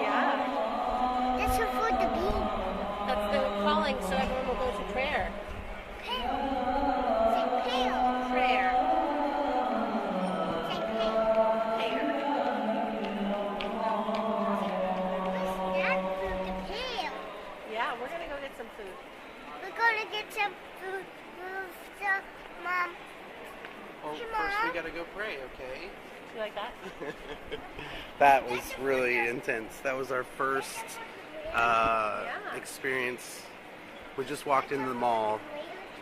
Yeah. That's for the bee. That's the calling, so everyone will go to prayer. Pale. Say pale. Prayer. Say pale. Prayer. What's that for the pale? Yeah, we're gonna go get some food. We're gonna get some food. So, Mom. Well, Hey, first we Mom. gotta go pray, okay? You like that? That was really intense. That was our first experience. We just walked into the mall,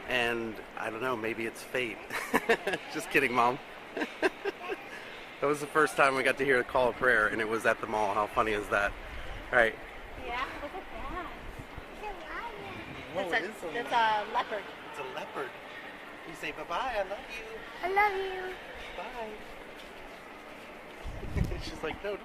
and I don't know, maybe it's fate. Just kidding, Mom. That was the first time we got to hear the call of prayer, and it was at the mall. How funny is that? All right. Yeah, look at that. Whoa, That's a leopard. It's a leopard. You say bye-bye, I love you. I love you. Bye. She's like, no,